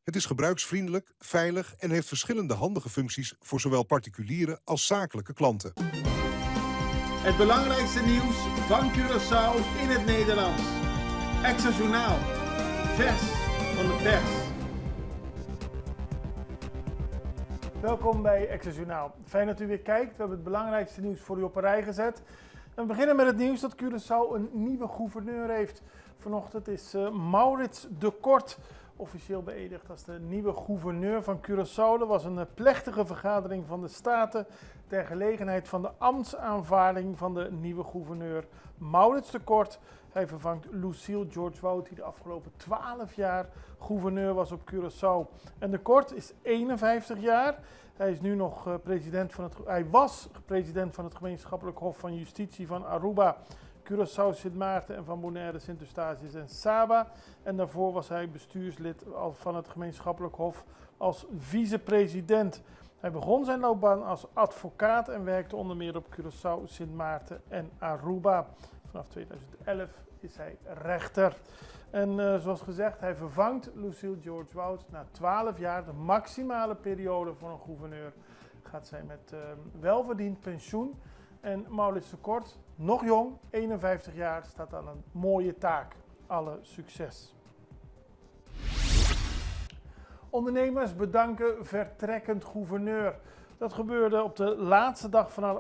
Het is gebruiksvriendelijk, veilig en heeft verschillende handige functies voor zowel particuliere als zakelijke klanten. Het belangrijkste nieuws van Curaçao in het Nederlands. Extra Journaal. Vers van de pers. Welkom bij Extra Journaal. Fijn dat u weer kijkt. We hebben het belangrijkste nieuws voor u op een rij gezet. We beginnen met het nieuws dat Curaçao een nieuwe gouverneur heeft. Vanochtend is Maurits de Kort officieel beëdigd als de nieuwe gouverneur van Curaçao. Er was een plechtige vergadering van de Staten ter gelegenheid van de ambtsaanvaarding van de nieuwe gouverneur Maurits de Kort. Hij vervangt Lucille George Wout, die de afgelopen 12 jaar gouverneur was op Curaçao. En de Kort is 51 jaar. Hij is nu nog hij was president van het gemeenschappelijk hof van justitie van Aruba, Curaçao, Sint Maarten en van Bonaire, Sint Eustatius en Saba. En daarvoor was hij bestuurslid van het gemeenschappelijk hof als vicepresident. Hij begon zijn loopbaan als advocaat en werkte onder meer op Curaçao, Sint Maarten en Aruba. Vanaf 2011 is hij rechter. En zoals gezegd, hij vervangt Lucille George Wout na 12 jaar. De maximale periode voor een gouverneur gaat zij met welverdiend pensioen. En Maurits de Kort, nog jong, 51 jaar, staat aan een mooie taak. Alle succes. Ondernemers bedanken vertrekkend gouverneur. Dat gebeurde op de laatste dag van haar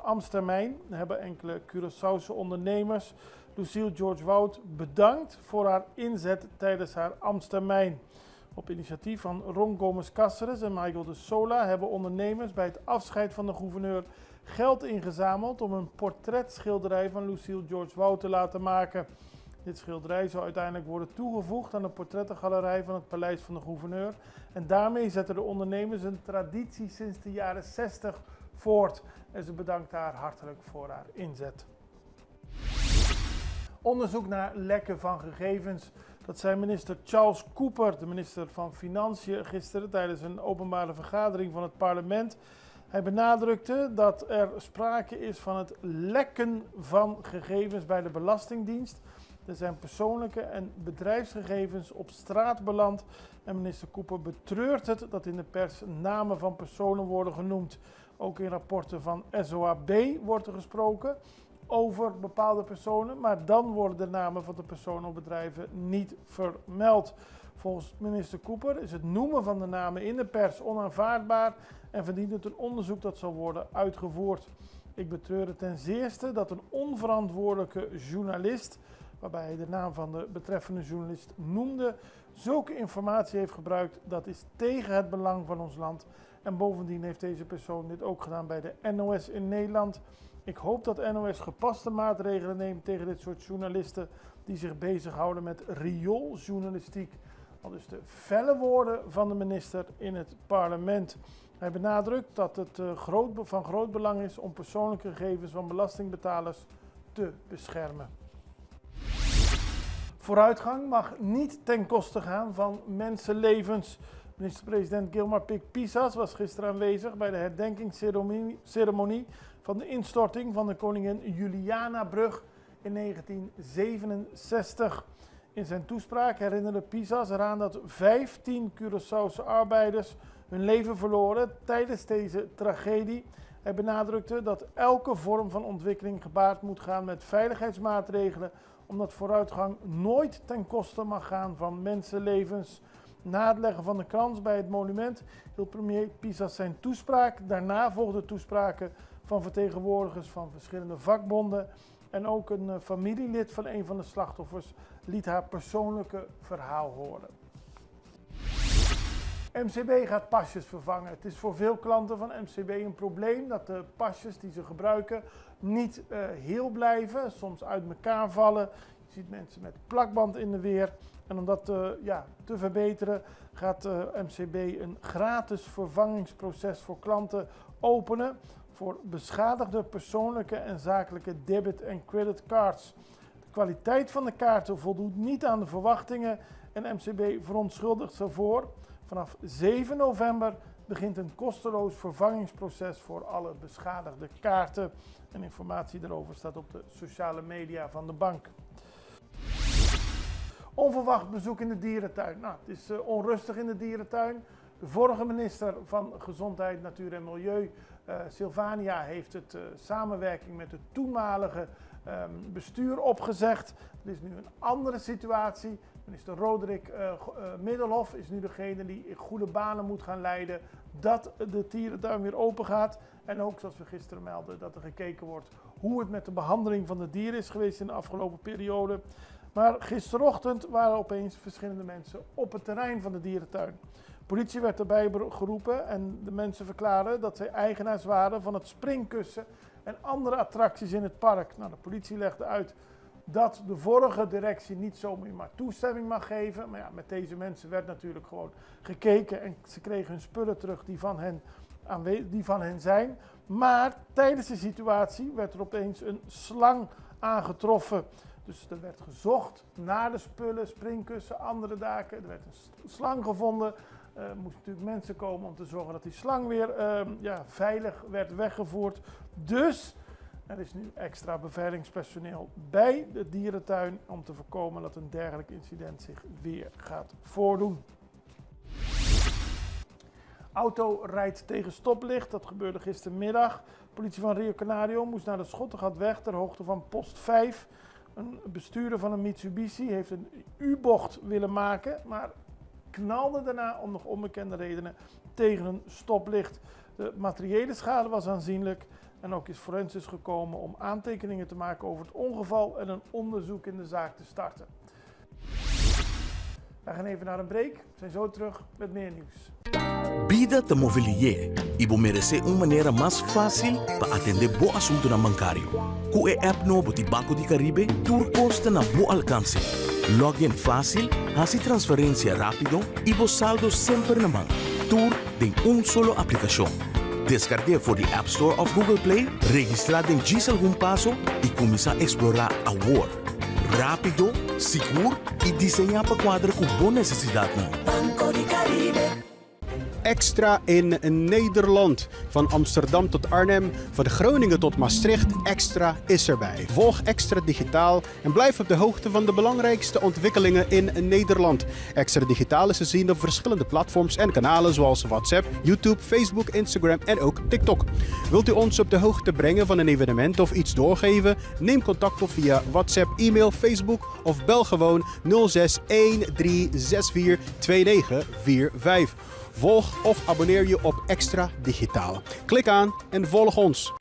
ambtstermijn. Hebben enkele Curaçaose ondernemers Lucille George Wout bedankt voor haar inzet tijdens haar ambtstermijn. Op initiatief van Ron Gomez Cáceres en Michael de Sola hebben ondernemers bij het afscheid van de gouverneur geld ingezameld om een portretschilderij van Lucille George Wout te laten maken. Dit schilderij zou uiteindelijk worden toegevoegd aan de portrettengalerij van het paleis van de gouverneur. En daarmee zetten de ondernemers een traditie sinds de jaren 60 voort. En ze bedankt haar hartelijk voor haar inzet. Onderzoek naar lekken van gegevens. Dat zei minister Charles Cooper, de minister van Financiën, gisteren tijdens een openbare vergadering van het parlement. Hij benadrukte dat er sprake is van het lekken van gegevens bij de Belastingdienst. Er zijn persoonlijke en bedrijfsgegevens op straat beland. En minister Cooper betreurt het dat in de pers namen van personen worden genoemd. Ook in rapporten van SOAB wordt er gesproken over bepaalde personen, maar dan worden de namen van de personen of bedrijven niet vermeld. Volgens minister Cooper is het noemen van de namen in de pers onaanvaardbaar en verdient het een onderzoek dat zal worden uitgevoerd. Ik betreur het ten zeerste dat een onverantwoordelijke journalist, waarbij hij de naam van de betreffende journalist noemde, zulke informatie heeft gebruikt. Dat is tegen het belang van ons land. En bovendien heeft deze persoon dit ook gedaan bij de NOS in Nederland. Ik hoop dat NOS gepaste maatregelen neemt tegen dit soort journalisten die zich bezighouden met riooljournalistiek. Al dus de felle woorden van de minister in het parlement. Hij benadrukt dat het van groot belang is om persoonlijke gegevens van belastingbetalers te beschermen. Vooruitgang mag niet ten koste gaan van mensenlevens. Minister-president Gilmar Pik-Pisas was gisteren aanwezig bij de herdenkingsceremonie van de instorting van de Koningin Julianabrug in 1967. In zijn toespraak herinnerde Pisas eraan dat 15 Curaçaose arbeiders hun leven verloren tijdens deze tragedie. Hij benadrukte dat elke vorm van ontwikkeling gepaard moet gaan met veiligheidsmaatregelen, omdat vooruitgang nooit ten koste mag gaan van mensenlevens. Na het leggen van de krans bij het monument hield premier Pisas zijn toespraak. Daarna volgden toespraken van vertegenwoordigers van verschillende vakbonden. En ook een familielid van een van de slachtoffers liet haar persoonlijke verhaal horen. MCB gaat pasjes vervangen. Het is voor veel klanten van MCB een probleem dat de pasjes die ze gebruiken niet heel blijven, soms uit elkaar vallen. Je ziet mensen met plakband in de weer. En om dat te verbeteren gaat MCB een gratis vervangingsproces voor klanten openen voor beschadigde persoonlijke en zakelijke debit- en creditcards. De kwaliteit van de kaarten voldoet niet aan de verwachtingen en MCB verontschuldigt zich voor. Vanaf 7 november begint een kosteloos vervangingsproces voor alle beschadigde kaarten. En informatie daarover staat op de sociale media van de bank. Onverwacht bezoek in de dierentuin. Nou, het is onrustig in de dierentuin. De vorige minister van Gezondheid, Natuur en Milieu, Sylvania, heeft het samenwerking met het toenmalige bestuur opgezegd. Er is nu een andere situatie. Minister Roderick Middelhoff is nu degene die in goede banen moet gaan leiden dat de dierentuin weer open gaat. En ook, zoals we gisteren melden, dat er gekeken wordt hoe het met de behandeling van de dieren is geweest in de afgelopen periode. Maar gisterochtend waren opeens verschillende mensen op het terrein van de dierentuin. Politie werd erbij geroepen en de mensen verklaren dat zij eigenaars waren van het springkussen en andere attracties in het park. Nou, de politie legde uit dat de vorige directie niet zomaar maar toestemming mag geven. Maar ja, met deze mensen werd natuurlijk gewoon gekeken en ze kregen hun spullen terug die van hen zijn. Maar tijdens de situatie werd er opeens een slang aangetroffen. Dus er werd gezocht naar de spullen, springkussen, andere daken. Er werd een slang gevonden. Er moesten natuurlijk mensen komen om te zorgen dat die slang weer veilig werd weggevoerd. Dus er is nu extra beveiligingspersoneel bij de dierentuin om te voorkomen dat een dergelijk incident zich weer gaat voordoen. Auto rijdt tegen stoplicht, dat gebeurde gistermiddag. Politie van Rio Canario moest naar de Schottegatweg ter hoogte van post 5. Een bestuurder van een Mitsubishi heeft een U-bocht willen maken, maar knalde daarna om nog onbekende redenen tegen een stoplicht. De materiële schade was aanzienlijk en ook is Forensis gekomen om aantekeningen te maken over het ongeval en een onderzoek in de zaak te starten. We gaan even naar een break. We zijn zo terug met meer nieuws. Vida te Mobilier. Ibo merece uma maneira mais fácil para atender bo assunto na bancário. Com a app no Boti Banco di Caribe, tudo custa na bo alcance. Login fácil, hace transferência rápido e bo saldo sempre na mão. Tudo em solo aplicação. Descargue voor the App Store of Google Play, registrar em diz algum passo e começar a explorar a world. Rápido, seguro e desenhar para quadra com boa necessidade. Banco di Caribe. Extra in Nederland. Van Amsterdam tot Arnhem, van Groningen tot Maastricht, Extra is erbij. Volg Extra Digitaal en blijf op de hoogte van de belangrijkste ontwikkelingen in Nederland. Extra Digitaal is te zien op verschillende platforms en kanalen zoals WhatsApp, YouTube, Facebook, Instagram en ook TikTok. Wilt u ons op de hoogte brengen van een evenement of iets doorgeven? Neem contact op via WhatsApp, e-mail, Facebook of bel gewoon 06 1364 2945. Volg of abonneer je op Extra Digitaal. Klik aan en volg ons.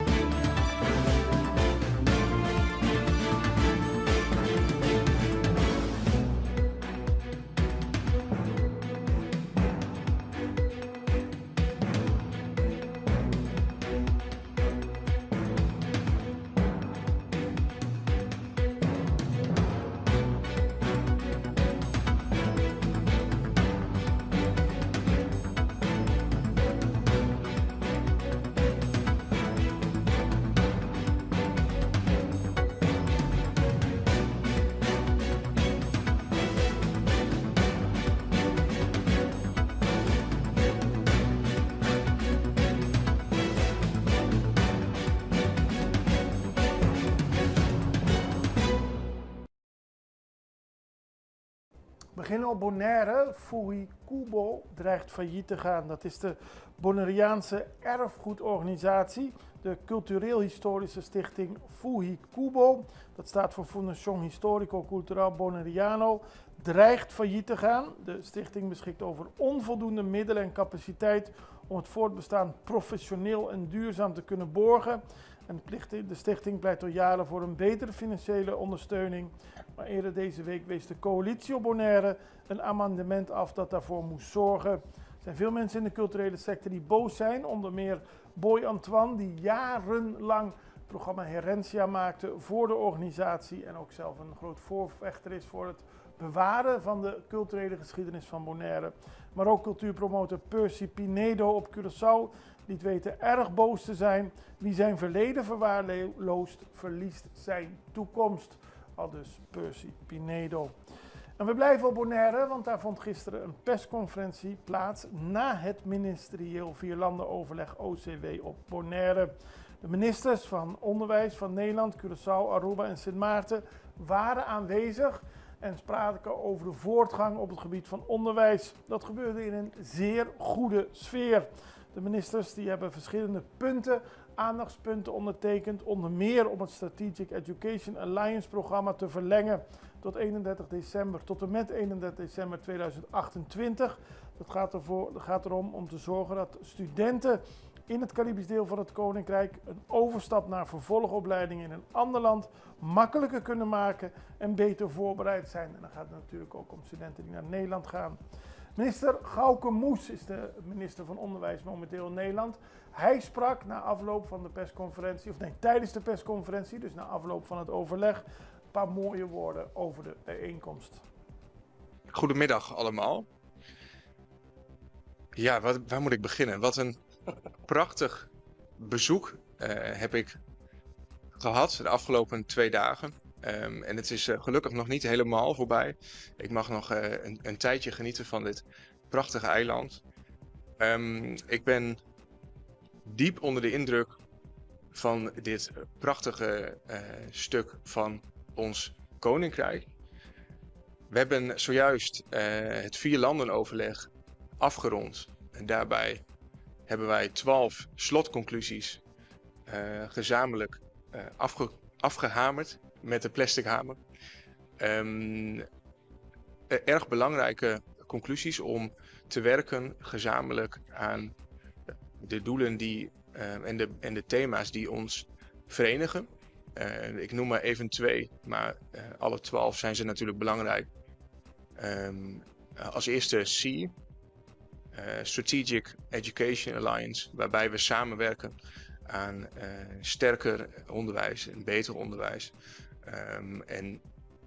We beginnen op Bonaire. Fuhi Kubo dreigt failliet te gaan. Dat is de Bonaireaanse erfgoedorganisatie, de cultureel-historische stichting Fuhi Kubo. Dat staat voor Fundación Histórico Cultural Bonaireano. Dreigt failliet te gaan. De stichting beschikt over onvoldoende middelen en capaciteit om het voortbestaan professioneel en duurzaam te kunnen borgen. En de stichting pleit al jaren voor een betere financiële ondersteuning. Maar eerder deze week wees de coalitie op Bonaire een amendement af dat daarvoor moest zorgen. Er zijn veel mensen in de culturele sector die boos zijn. Onder meer Boy Antoine, die jarenlang het programma Herencia maakte voor de organisatie. En ook zelf een groot voorvechter is voor het bewaren van de culturele geschiedenis van Bonaire. Maar ook cultuurpromotor Percy Pinedo op Curaçao liet weten erg boos te zijn. Wie zijn verleden verwaarloost, verliest zijn toekomst. Aldus Percy Pinedo. En we blijven op Bonaire, want daar vond gisteren een persconferentie plaats na het ministerieel vierlandenoverleg OCW op Bonaire. De ministers van Onderwijs van Nederland, Curaçao, Aruba en Sint Maarten waren aanwezig. en spraken over de voortgang op het gebied van onderwijs. Dat gebeurde in een zeer goede sfeer. De ministers die hebben verschillende aandachtspunten ondertekend, onder meer om het Strategic Education Alliance programma te verlengen tot en met 31 december 2028. Dat gaat erom om te zorgen dat studenten in het Caribisch deel van het Koninkrijk een overstap naar vervolgopleiding in een ander land makkelijker kunnen maken en beter voorbereid zijn. En dan gaat het natuurlijk ook om studenten die naar Nederland gaan. Minister Gauke Moes is de minister van Onderwijs momenteel in Nederland. Hij sprak na afloop van de persconferentie, tijdens de persconferentie, dus na afloop van het overleg, een paar mooie woorden over de bijeenkomst. Goedemiddag allemaal. Ja, waar moet ik beginnen? Wat een prachtig bezoek heb ik gehad de afgelopen 2 dagen. En het is gelukkig nog niet helemaal voorbij. Ik mag nog een tijdje genieten van dit prachtige eiland. Ik ben diep onder de indruk van dit prachtige stuk van ons koninkrijk. We hebben zojuist het 4-landenoverleg afgerond. En daarbij hebben wij 12 slotconclusies gezamenlijk afgehamerd met de plastic hamer. Erg belangrijke conclusies om te werken gezamenlijk aan de doelen en de thema's die ons verenigen. Ik noem maar even 2, maar alle 12 zijn ze natuurlijk belangrijk. Als eerste C, Strategic Education Alliance, waarbij we samenwerken aan sterker onderwijs en beter onderwijs. En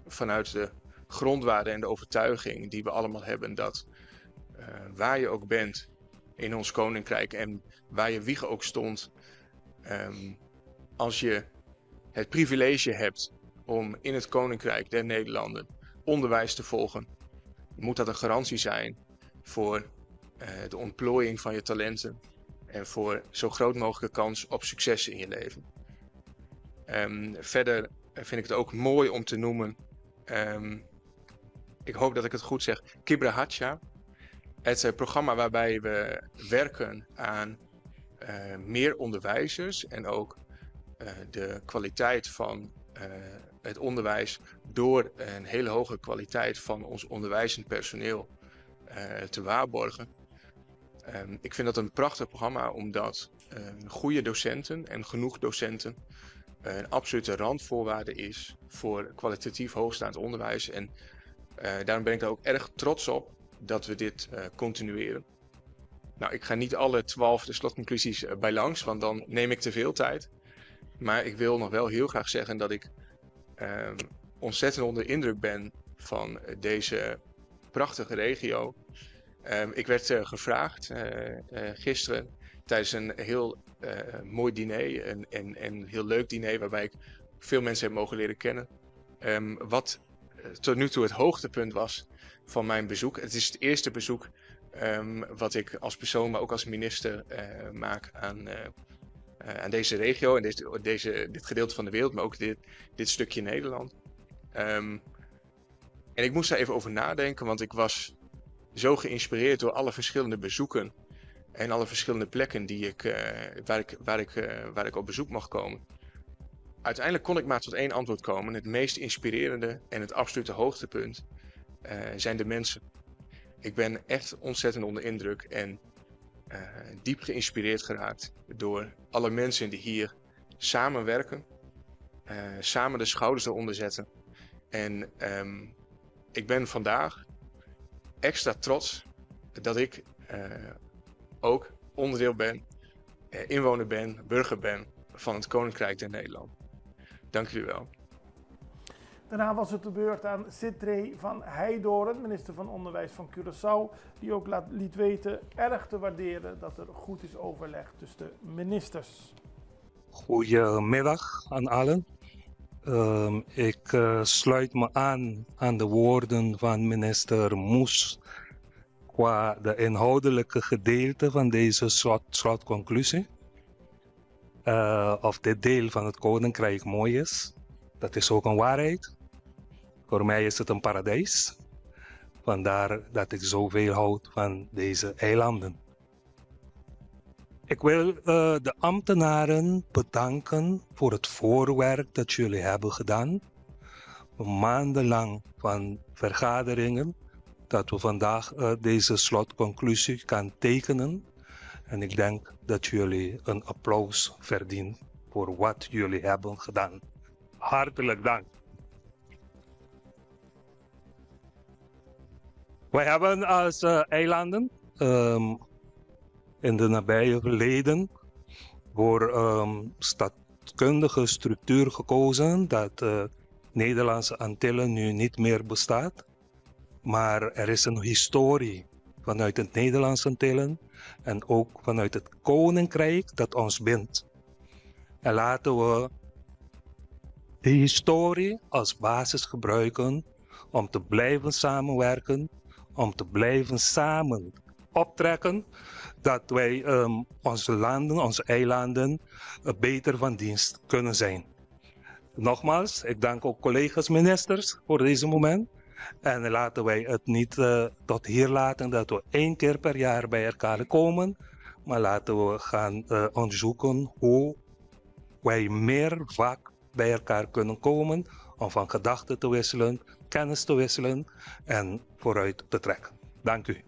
vanuit de grondwaarden en de overtuiging die we allemaal hebben dat waar je ook bent in ons koninkrijk en waar je wieg ook stond, als je het privilege hebt om in het koninkrijk der Nederlanden onderwijs te volgen, moet dat een garantie zijn voor de ontplooiing van je talenten en voor zo groot mogelijke kans op succes in je leven. Verder vind ik het ook mooi om te noemen, ik hoop dat ik het goed zeg, Kibrahatcha. Het programma waarbij we werken aan meer onderwijzers en ook de kwaliteit van het onderwijs door een hele hoge kwaliteit van ons onderwijzend personeel te waarborgen. Ik vind dat een prachtig programma omdat goede docenten en genoeg docenten een absolute randvoorwaarde is voor kwalitatief hoogstaand onderwijs. En daarom ben ik daar ook erg trots op dat we dit continueren. Nou, ik ga niet alle 12 de slotconclusies bij langs, want dan neem ik te veel tijd. Maar ik wil nog wel heel graag zeggen dat ik ontzettend onder de indruk ben van deze prachtige regio. Ik werd gevraagd gisteren tijdens een heel mooi diner, een heel leuk diner waarbij ik veel mensen heb mogen leren kennen. Wat tot nu toe het hoogtepunt was van mijn bezoek. Het is het eerste bezoek wat ik als persoon, maar ook als minister maak aan deze regio en dit gedeelte van de wereld, maar ook dit stukje Nederland. En ik moest daar even over nadenken, want ik was zo geïnspireerd door alle verschillende bezoeken en alle verschillende plekken waar ik op bezoek mag komen. Uiteindelijk kon ik maar tot 1 antwoord komen. Het meest inspirerende en het absolute hoogtepunt zijn de mensen. Ik ben echt ontzettend onder indruk en diep geïnspireerd geraakt door alle mensen die hier samenwerken, samen de schouders eronder zetten. En ik ben vandaag extra trots dat ik ook onderdeel ben, inwoner ben, burger ben van het Koninkrijk der Nederlanden. Dank jullie wel. Daarna was het de beurt aan Sitré van Heidoren, minister van Onderwijs van Curaçao, die ook liet weten erg te waarderen dat er goed is overlegd tussen de ministers. Goedemiddag aan allen. Ik sluit me aan de woorden van minister Moes qua de inhoudelijke gedeelte van deze slotconclusie. Of dit deel van het Koninkrijk mooi is, dat is ook een waarheid. Voor mij is het een paradijs. Vandaar dat ik zoveel houd van deze eilanden. Ik wil de ambtenaren bedanken voor het voorwerk dat jullie hebben gedaan. Maandenlang van vergaderingen, dat we vandaag deze slotconclusie kan tekenen. En ik denk dat jullie een applaus verdienen voor wat jullie hebben gedaan. Hartelijk dank. Wij hebben als eilanden in de nabije verleden voor staatkundige structuur gekozen dat Nederlandse Antillen nu niet meer bestaat. Maar er is een historie vanuit het Nederlandse Antillen en ook vanuit het Koninkrijk dat ons bindt. En laten we die historie als basis gebruiken om te blijven samenwerken, om te blijven samen optrekken, dat wij onze landen, onze eilanden beter van dienst kunnen zijn. Nogmaals, ik dank ook collega's ministers voor deze moment. En laten wij het niet tot hier laten dat we 1 keer per jaar bij elkaar komen. Maar laten we gaan onderzoeken hoe wij meer vaak bij elkaar kunnen komen. Om van gedachten te wisselen, kennis te wisselen en vooruit te trekken. Dank u.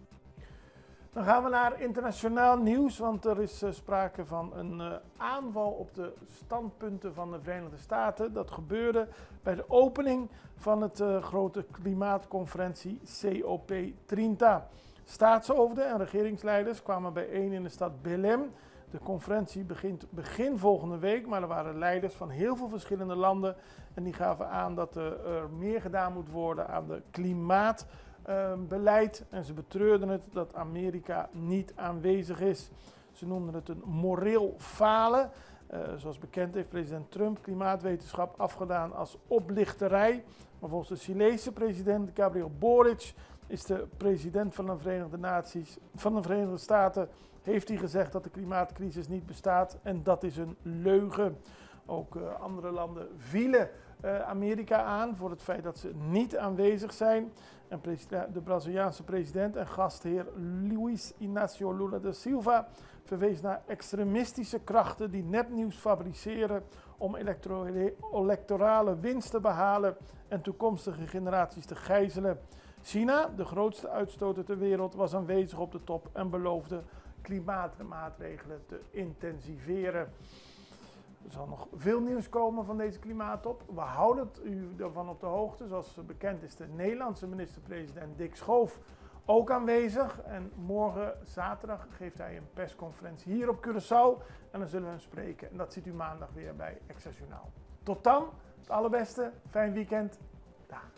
Dan gaan we naar internationaal nieuws, want er is sprake van een aanval op de standpunten van de Verenigde Staten. Dat gebeurde bij de opening van het grote klimaatconferentie COP30. Staatshoofden en regeringsleiders kwamen bijeen in de stad Belém. De conferentie begint begin volgende week, maar er waren leiders van heel veel verschillende landen. En die gaven aan dat er meer gedaan moet worden aan de klimaatbeleid. En ze betreurden het dat Amerika niet aanwezig is. Ze noemden het een moreel falen. Zoals bekend heeft president Trump klimaatwetenschap afgedaan als oplichterij. Maar volgens de Chilese president Gabriel Boric is de president van de Verenigde Staten, heeft hij gezegd dat de klimaatcrisis niet bestaat en dat is een leugen. Ook andere landen vielen Amerika aan voor het feit dat ze niet aanwezig zijn. En de Braziliaanse president en gastheer Luiz Inácio Lula da Silva verwees naar extremistische krachten die nepnieuws fabriceren om electorale winst te behalen en toekomstige generaties te gijzelen. China, de grootste uitstoter ter wereld, was aanwezig op de top en beloofde klimaatmaatregelen te intensiveren. Er zal nog veel nieuws komen van deze klimaattop. We houden u ervan op de hoogte. Zoals bekend is de Nederlandse minister-president Dick Schoof ook aanwezig. En morgen zaterdag geeft hij een persconferentie hier op Curaçao. En dan zullen we hem spreken. En dat ziet u maandag weer bij Extra Journaal. Tot dan, het allerbeste, fijn weekend. Dag.